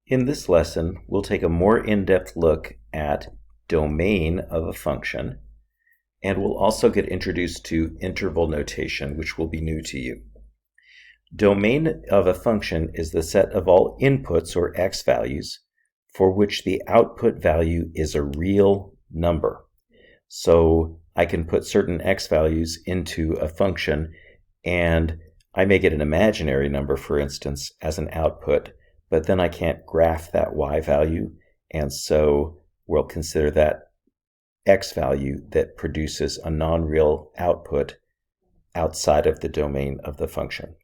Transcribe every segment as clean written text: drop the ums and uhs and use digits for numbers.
In this lesson, we'll take a more in-depth look at domain of a function, and we'll also get introduced to interval notation, which will be new to you. Domain of a function is the set of all inputs, or x values, for which the output value is a real number. So I can put certain x values into a function, and I may get an imaginary number, for instance, as an output, but then I can't graph that y value, and so we'll consider that x value that produces a non-real output outside of the domain of the function.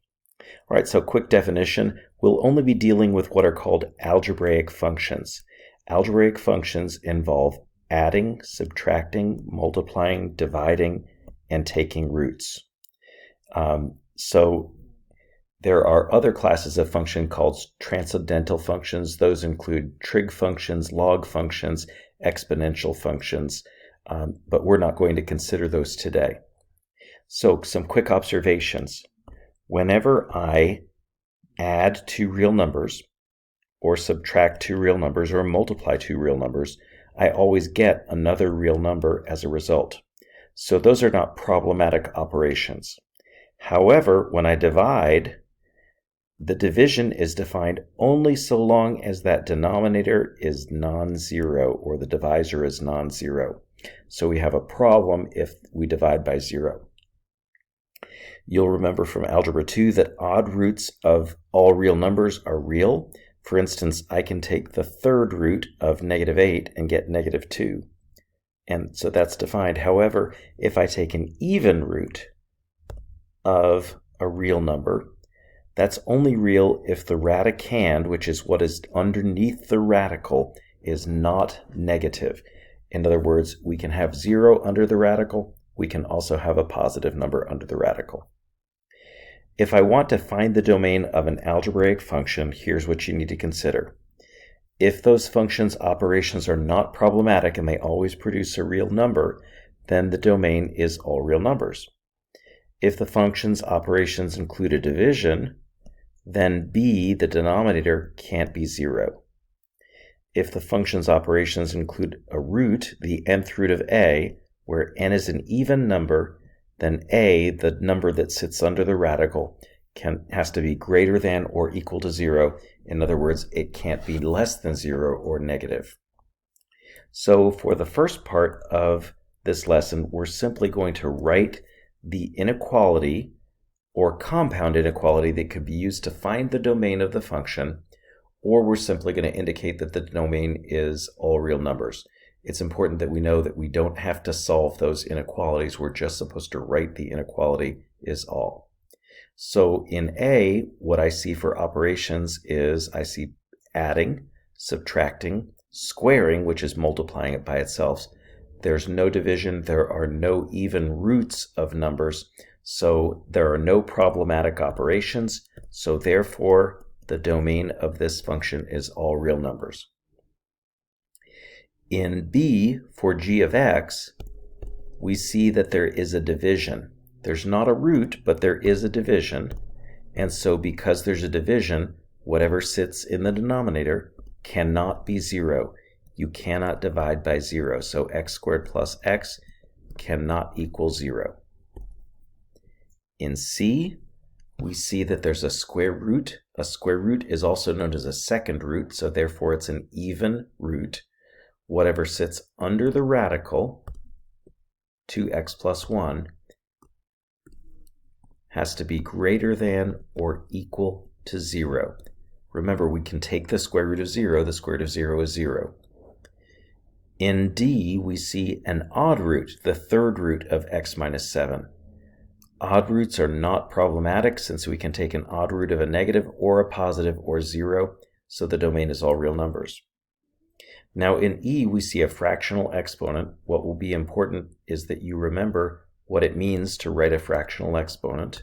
All right, so quick definition, we'll only be dealing with what are called algebraic functions. Algebraic functions involve adding, subtracting, multiplying, dividing, and taking roots. So there are other classes of function called transcendental functions. Those include trig functions, log functions, exponential functions, but we're not going to consider those today. So some quick observations. Whenever I add two real numbers, or subtract two real numbers, or multiply two real numbers, I always get another real number as a result. So those are not problematic operations. However, when I divide, the division is defined only so long as that denominator is non-zero, or the divisor is non-zero. So we have a problem if we divide by 0. You'll remember from Algebra 2 that odd roots of all real numbers are real. For instance, I can take the third root of -8 and get -2. And so that's defined. However, if I take an even root of a real number, that's only real if the radicand, which is what is underneath the radical, is not negative. In other words, we can have 0 under the radical. We can also have a positive number under the radical. If I want to find the domain of an algebraic function, here's what you need to consider. If those functions' operations are not problematic and they always produce a real number, then the domain is all real numbers. If the function's operations include a division, then b, the denominator, can't be 0. If the function's operations include a root, the nth root of a, where n is an even number, then a, the number that sits under the radical, has to be greater than or equal to 0. In other words, it can't be less than 0 or negative. So for the first part of this lesson, we're simply going to write the inequality or compound inequality that could be used to find the domain of the function, or we're simply going to indicate that the domain is all real numbers. It's important that we know that we don't have to solve those inequalities. We're just supposed to write the inequality is all. So in A, what I see for operations is I see adding, subtracting, squaring, which is multiplying it by itself. There's no division. There are no even roots of numbers. So there are no problematic operations. So therefore, the domain of this function is all real numbers. In B, for g of x, we see that there is a division. There's not a root, but there is a division. And so because there's a division, whatever sits in the denominator cannot be 0. You cannot divide by 0. So x squared plus x cannot equal 0. In C, we see that there's a square root. A square root is also known as a second root, so therefore it's an even root. Whatever sits under the radical, 2x plus 1, has to be greater than or equal to 0. Remember, we can take the square root of 0. The square root of 0 is 0. In D, we see an odd root, the third root of x minus 7. Odd roots are not problematic since we can take an odd root of a negative or a positive or 0, so the domain is all real numbers. Now in E, we see a fractional exponent. What will be important is that you remember what it means to write a fractional exponent.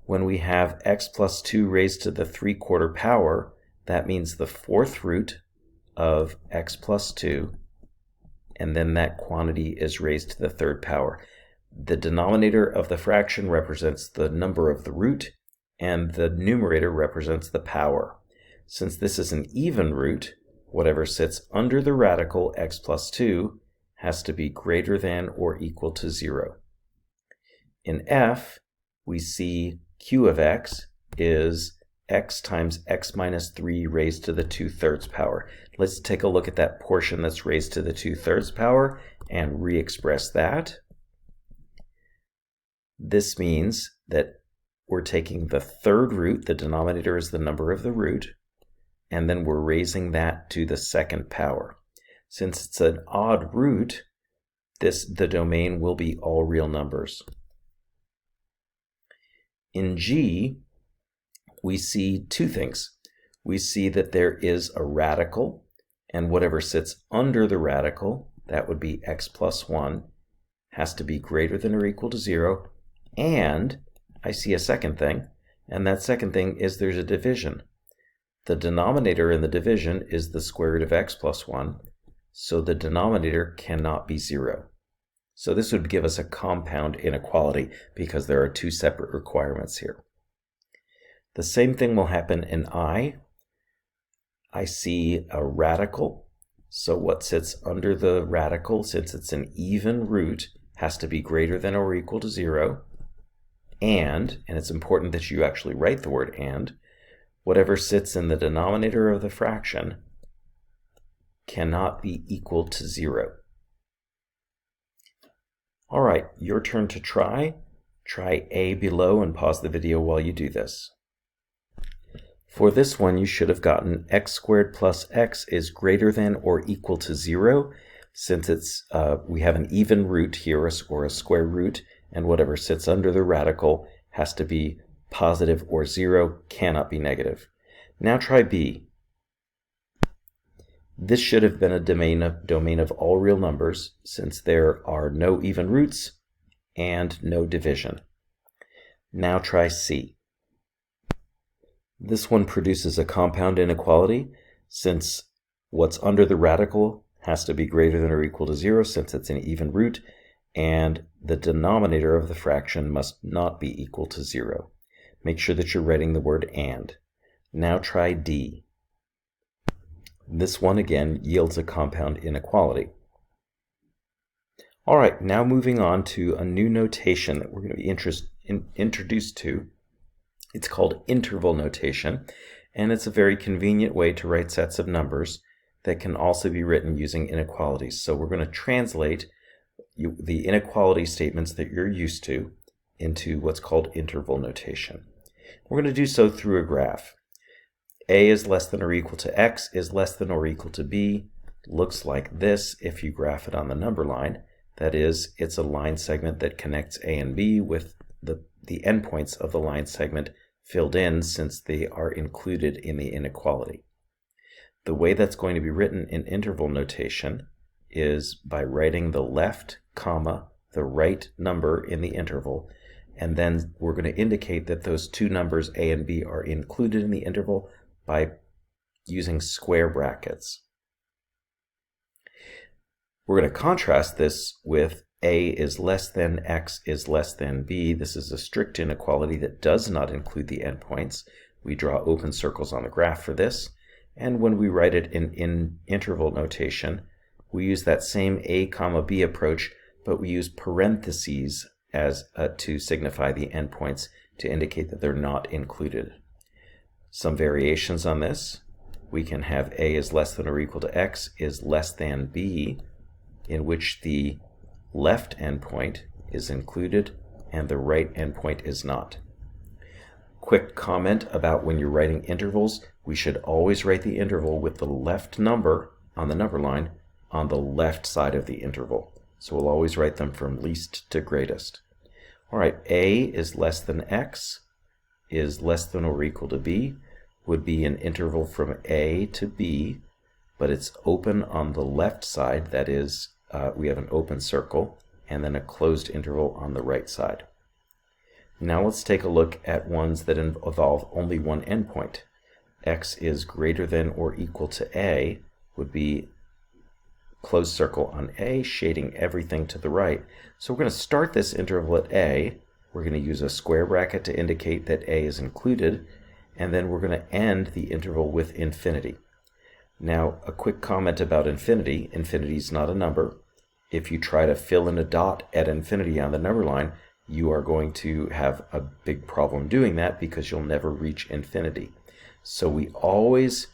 When we have x plus 2 raised to the 3/4 power, that means the fourth root of x plus 2, and then that quantity is raised to the third power. The denominator of the fraction represents the number of the root, and the numerator represents the power. Since this is an even root, whatever sits under the radical x plus 2 has to be greater than or equal to 0. In f, we see q of x is x times x minus 3 raised to the 2/3 power. Let's take a look at that portion that's raised to the 2/3 power and re-express that. This means that we're taking the third root, the denominator is the number of the root, and then we're raising that to the second power. Since it's an odd root, the domain will be all real numbers. In G, we see two things. We see that there is a radical, and whatever sits under the radical, that would be x plus 1, has to be greater than or equal to 0, and I see a second thing, and that second thing is there's a division. The denominator in the division is the square root of x plus 1, so the denominator cannot be 0. So this would give us a compound inequality because there are two separate requirements here. The same thing will happen in I. I see a radical, so what sits under the radical, since it's an even root, has to be greater than or equal to 0. And it's important that you actually write the word and, whatever sits in the denominator of the fraction cannot be equal to 0. All right, your turn to try. Try A below and pause the video while you do this. For this one, you should have gotten x squared plus x is greater than or equal to 0. Since we have an even root here, or a square root, and whatever sits under the radical has to be positive or 0, cannot be negative. Now try B. This should have been a domain of all real numbers, since there are no even roots and no division. Now try C. This one produces a compound inequality, since what's under the radical has to be greater than or equal to 0, since it's an even root, and the denominator of the fraction must not be equal to 0. Make sure that you're writing the word and. Now try D. This one again yields a compound inequality. All right, now moving on to a new notation that we're going to be introduced to. It's called interval notation, and it's a very convenient way to write sets of numbers that can also be written using inequalities. So we're going to translate the inequality statements that you're used to into what's called interval notation. We're going to do so through a graph. A is less than or equal to x is less than or equal to b looks like this if you graph it on the number line. That is, it's a line segment that connects A and B with the endpoints of the line segment filled in since they are included in the inequality. The way that's going to be written in interval notation is by writing the left comma, the right number in the interval, and then we're going to indicate that those two numbers A and B are included in the interval by using square brackets. We're going to contrast this with A is less than X is less than B. This is a strict inequality that does not include the endpoints. We draw open circles on the graph for this, and when we write it in interval notation, we use that same A comma B approach, but we use parentheses as to signify the endpoints to indicate that they're not included. Some variations on this. We can have A is less than or equal to X is less than B, in which the left endpoint is included and the right endpoint is not. Quick comment about when you're writing intervals, we should always write the interval with the left number on the number line on the left side of the interval. So we'll always write them from least to greatest. All right, A is less than X is less than or equal to B would be an interval from A to B, but it's open on the left side. That is, we have an open circle and then a closed interval on the right side. Now let's take a look at ones that involve only one endpoint. X is greater than or equal to A would be closed circle on A, shading everything to the right. So we're going to start this interval at A. We're going to use a square bracket to indicate that A is included, and then we're going to end the interval with infinity. Now, a quick comment about infinity. Infinity is not a number. If you try to fill in a dot at infinity on the number line, you are going to have a big problem doing that because you'll never reach infinity. So we always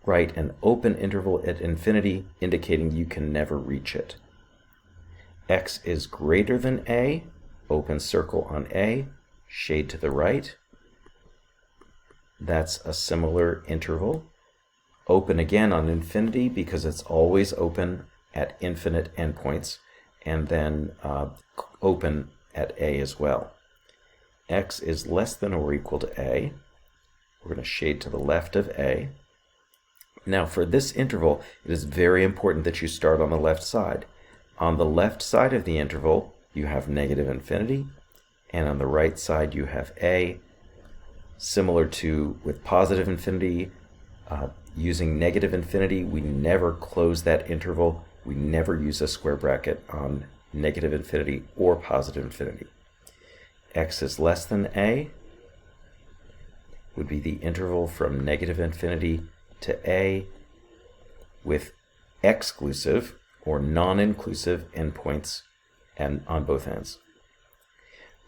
write an open interval at infinity, indicating you can never reach it. X is greater than a, open circle on a, shade to the right. That's a similar interval. Open again on infinity because it's always open at infinite endpoints, and then open at a as well. X is less than or equal to a. We're going to shade to the left of a. Now for this interval, it is very important that you start on the left side. On the left side of the interval, you have negative infinity, and on the right side you have a. Similar to with positive infinity, using negative infinity, we never close that interval. We never use a square bracket on negative infinity or positive infinity. X is less than a would be the interval from negative infinity to a with exclusive or non-inclusive endpoints and on both ends.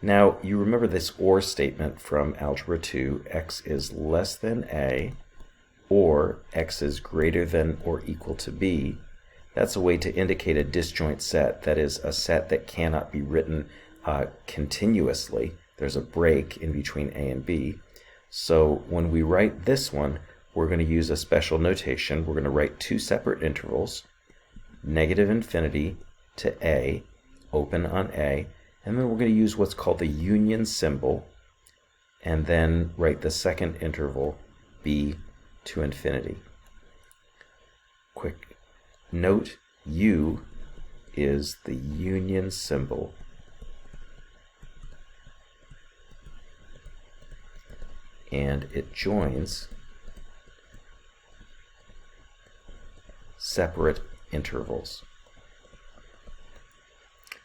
Now, you remember this or statement from Algebra 2, x is less than a, or x is greater than or equal to b. That's a way to indicate a disjoint set, that is, a set that cannot be written continuously. There's a break in between a and b. So when we write this one, we're going to use a special notation. We're going to write two separate intervals, negative infinity to a, open on a, and then we're going to use what's called the union symbol, and then write the second interval, b to infinity. Quick note, U is the union symbol. And it joins separate intervals.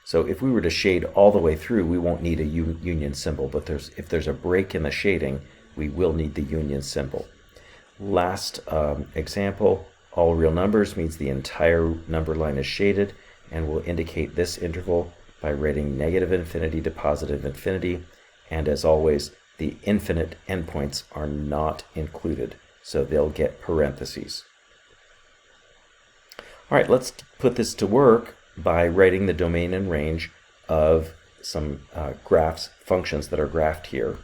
So if we were to shade all the way through, we won't need a union symbol, but if there's a break in the shading, we will need the union symbol. Last example, all real numbers means the entire number line is shaded, and we'll indicate this interval by writing negative infinity to positive infinity, and as always, the infinite endpoints are not included, so they'll get parentheses. All right, let's put this to work by writing the domain and range of some graphs, functions that are graphed here.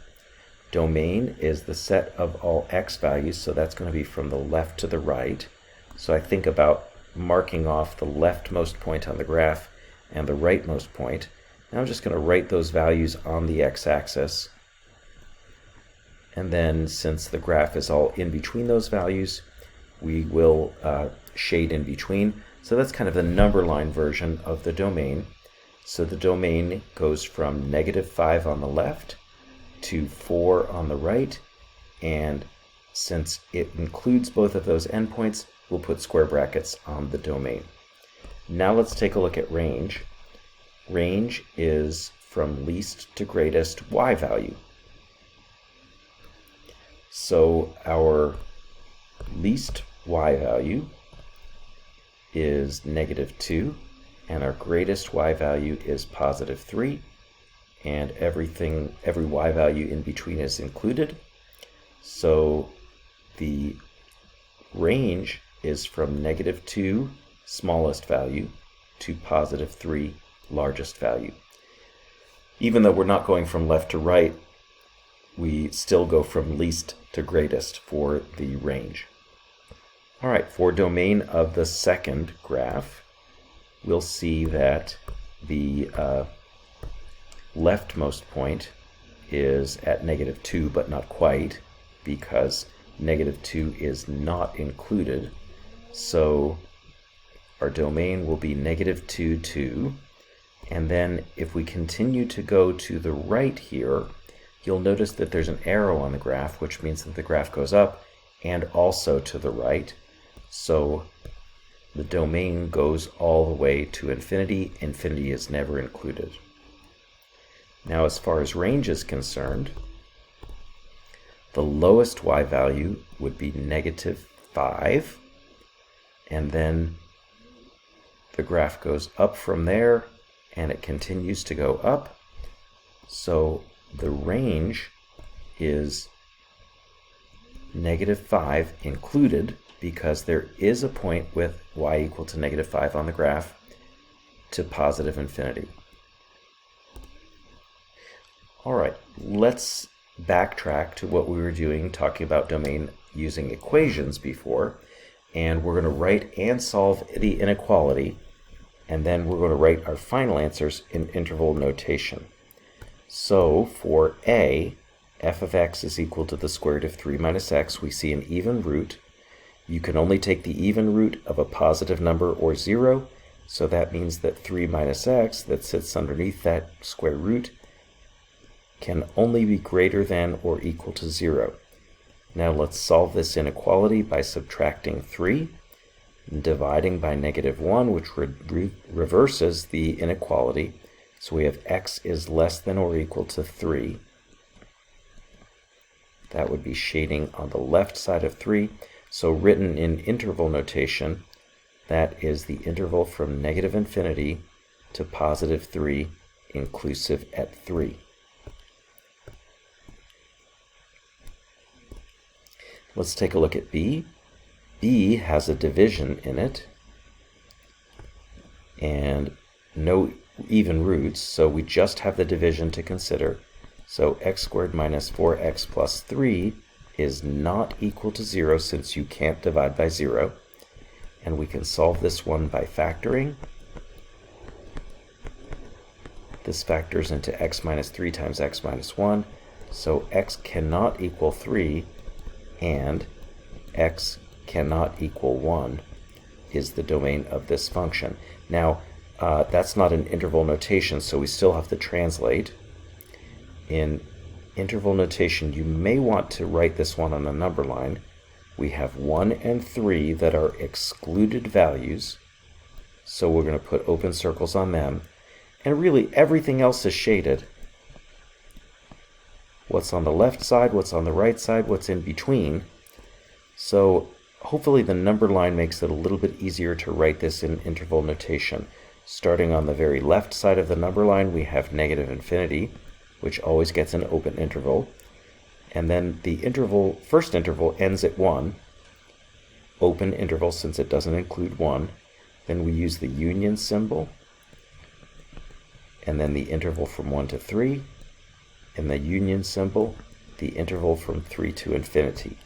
Domain is the set of all x values, so that's going to be from the left to the right. So I think about marking off the leftmost point on the graph and the rightmost point. Now I'm just going to write those values on the x-axis. And then since the graph is all in between those values, we will shade in between. So that's kind of the number line version of the domain. So the domain goes from -5 on the left to 4 on the right, and since it includes both of those endpoints, we'll put square brackets on the domain. Now let's take a look at range. Range is from least to greatest y value. So our least y value is -2, and our greatest y value is +3, and every y value in between is included. So the range is from -2, smallest value, to +3, largest value. Even though we're not going from left to right, we still go from least to greatest for the range. All right, for domain of the second graph, we'll see that the leftmost point is at -2, but not quite, because -2 is not included. So our domain will be -2, 2. And then if we continue to go to the right here, you'll notice that there's an arrow on the graph, which means that the graph goes up and also to the right. So the domain goes all the way to infinity. Infinity is never included. Now, as far as range is concerned, The lowest y value would be -5, and then the graph goes up from there, and it continues to go up. So the range is -5 included, because there is a point with y equal to -5 on the graph, to positive infinity. All right, let's backtrack to what we were doing, talking about domain using equations before, and we're going to write and solve the inequality, and then we're going to write our final answers in interval notation. So for a, f of x is equal to the square root of 3 minus x, we see an even root. You can only take the even root of a positive number or 0, so that means that 3 minus x that sits underneath that square root can only be greater than or equal to 0. Now let's solve this inequality by subtracting 3, and dividing by -1, which reverses the inequality. So we have x is less than or equal to 3. That would be shading on the left side of 3. So written in interval notation, that is the interval from -infinity to +3, inclusive at 3. Let's take a look at b. b has a division in it and no even roots, so we just have the division to consider. So x squared minus 4x plus 3 is not equal to 0, since you can't divide by 0. And we can solve this one by factoring. This factors into x minus 3 times x minus 1. So x cannot equal 3, and x cannot equal 1 is the domain of this function. Now, that's not an interval notation, so we still have to translate. In interval notation, you may want to write this one on a number line. We have 1 and 3 that are excluded values, so we're going to put open circles on them. And really, everything else is shaded. What's on the left side, what's on the right side, what's in between. So hopefully the number line makes it a little bit easier to write this in interval notation. Starting on the very left side of the number line, we have -infinity, which always gets an open interval. And then the interval, first interval ends at 1, open interval since it doesn't include 1. Then we use the union symbol, and then the interval from 1 to 3, and the union symbol, the interval from 3 to infinity.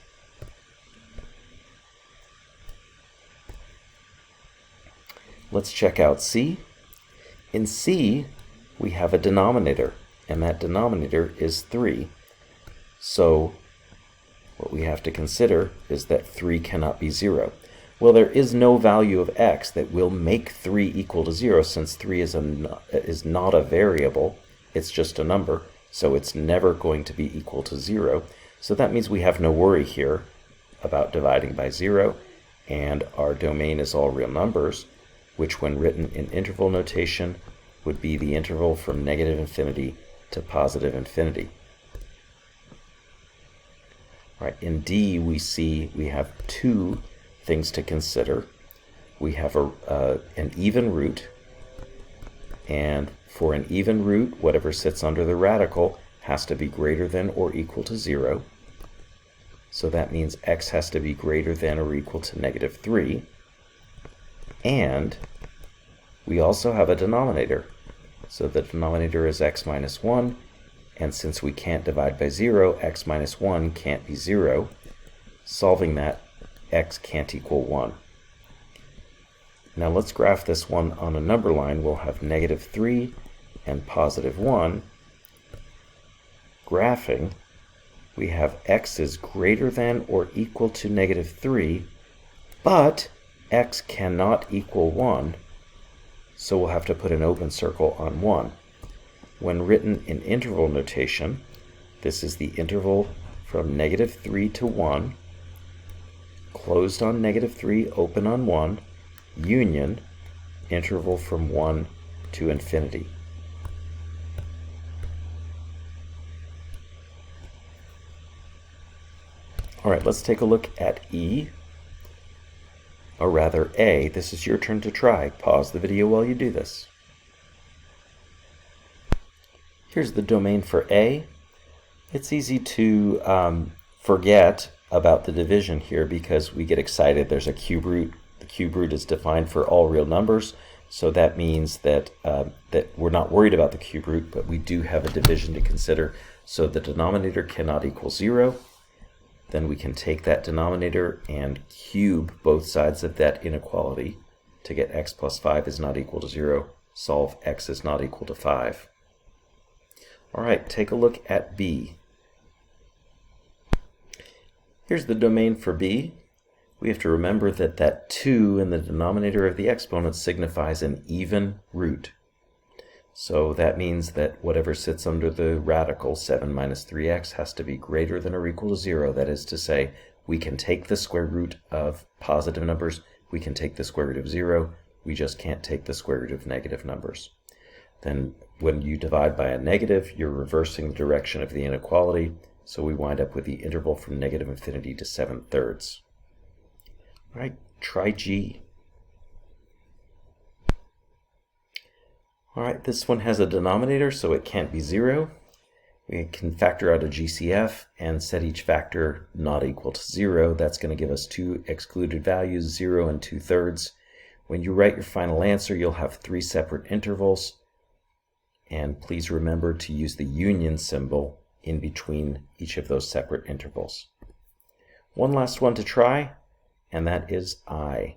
Let's check out C. In C, we have a denominator, and that denominator is 3. So what we have to consider is that 3 cannot be 0. Well, there is no value of x that will make 3 equal to 0, since 3 is not a variable, it's just a number, so it's never going to be equal to 0. So that means we have no worry here about dividing by 0, and our domain is all real numbers, which when written in interval notation would be the interval from -infinity to +infinity. All right, in D we see we have two things to consider. We have an even root, and for an even root, whatever sits under the radical has to be greater than or equal to 0. So that means x has to be greater than or equal to -3. And we also have a denominator. So the denominator is x minus 1, and since we can't divide by 0, x minus 1 can't be 0. Solving that, x can't equal 1. Now let's graph this one on a number line. We'll have -3 and +1. Graphing, we have x is greater than or equal to -3, but x cannot equal 1, so we'll have to put an open circle on 1. When written in interval notation, this is the interval from -3 to 1, closed on -3, open on 1, union, interval from 1 to infinity. All right, let's take a look at E, or rather A. This is your turn to try. Pause the video while you do this. Here's the domain for A. It's easy to forget about the division here because we get excited. There's a cube root. The cube root is defined for all real numbers, so that means that that we're not worried about the cube root, but we do have a division to consider. So the denominator cannot equal 0. Then we can take that denominator and cube both sides of that inequality to get x plus 5 is not equal to 0. Solve x is not equal to 5. All right, take a look at B. Here's the domain for B. We have to remember that that 2 in the denominator of the exponent signifies an even root. So that means that whatever sits under the radical, 7 minus 3x, has to be greater than or equal to 0. That is to say, we can take the square root of positive numbers, we can take the square root of 0, we just can't take the square root of negative numbers. Then when you divide by a negative, you're reversing the direction of the inequality, so we wind up with the interval from negative infinity to 7/3. All right, try G. All right, this one has a denominator, so it can't be 0. We can factor out a GCF and set each factor not equal to 0. That's going to give us two excluded values, 0 and 2/3. When you write your final answer, you'll have 3 separate intervals. And please remember to use the union symbol in between each of those separate intervals. One last one to try, and that is I.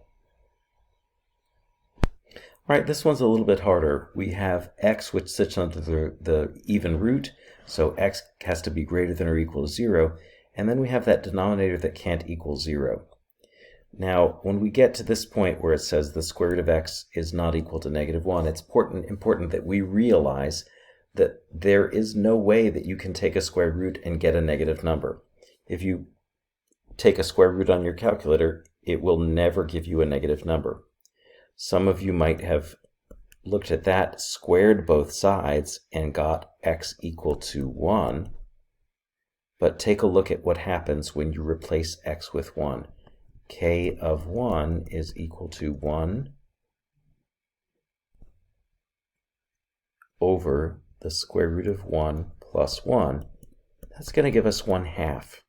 All right, this one's a little bit harder. We have x, which sits under the even root, so x has to be greater than or equal to 0, and then we have that denominator that can't equal 0. Now, when we get to this point where it says the square root of x is not equal to -1, it's important that we realize that there is no way that you can take a square root and get a negative number. If you take a square root on your calculator, it will never give you a negative number. Some of you might have looked at that, squared both sides, and got x equal to 1. But take a look at what happens when you replace x with 1. K of 1 is equal to 1 over the square root of 1 plus 1. That's going to give us 1/2,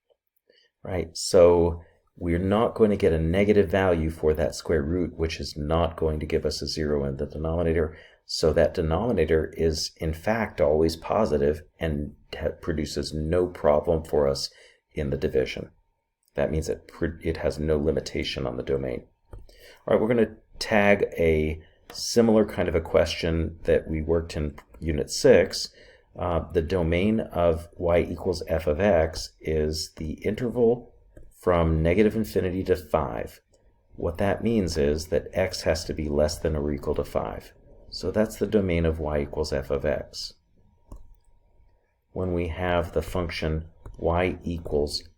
right? So we're not going to get a negative value for that square root, which is not going to give us a 0 in the denominator. So that denominator is, in fact, always positive and produces no problem for us in the division. That means it has no limitation on the domain. All right, we're going to tag a similar kind of a question that we worked in Unit 6. The domain of y equals f of x is the interval from negative infinity to 5. What that means is that x has to be less than or equal to 5. So that's the domain of y equals f of x. When we have the function y equals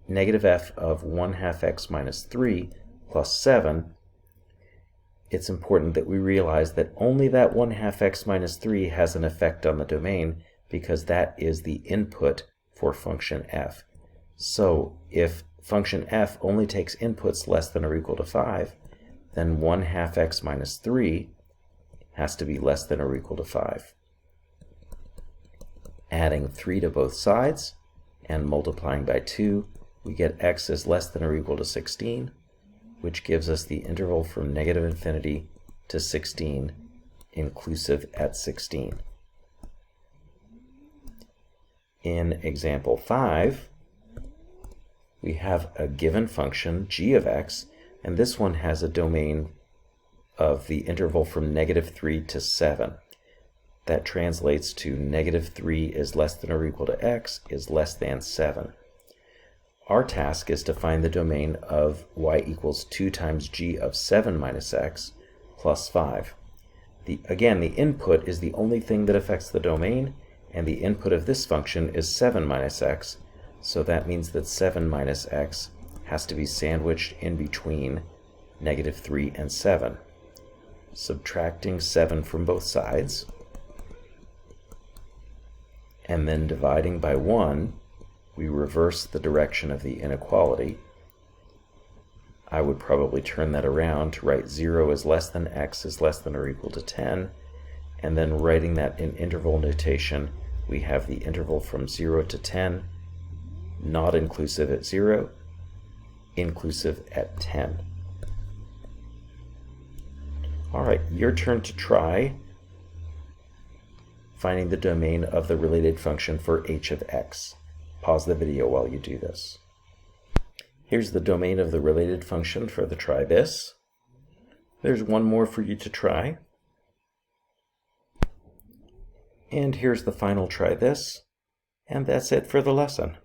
negative f of 1/2 x minus 3 plus 7, it's important that we realize that only that 1/2 x minus 3 has an effect on the domain because that is the input for function f. So if function f only takes inputs less than or equal to 5, then 1/2 x minus 3 has to be less than or equal to 5. Adding 3 to both sides and multiplying by 2, we get x is less than or equal to 16, which gives us the interval from negative infinity to 16, inclusive at 16. In example 5, we have a given function, g of x, and this one has a domain of the interval from -3 to 7. That translates to -3 is less than or equal to x is less than 7. Our task is to find the domain of y equals 2 times g of 7 minus x plus 5. Again, the input is the only thing that affects the domain, and the input of this function is 7 minus x, so that means that 7 minus x has to be sandwiched in between -3 and 7. Subtracting 7 from both sides, and then dividing by 1, we reverse the direction of the inequality. I would probably turn that around to write 0 is less than x is less than or equal to 10, and then writing that in interval notation, we have the interval from 0 to 10, not inclusive at 0, inclusive at 10. All right, your turn to try finding the domain of the related function for h of x. Pause the video while you do this. Here's the domain of the related function for the try this. There's one more for you to try. And here's the final try this. And that's it for the lesson.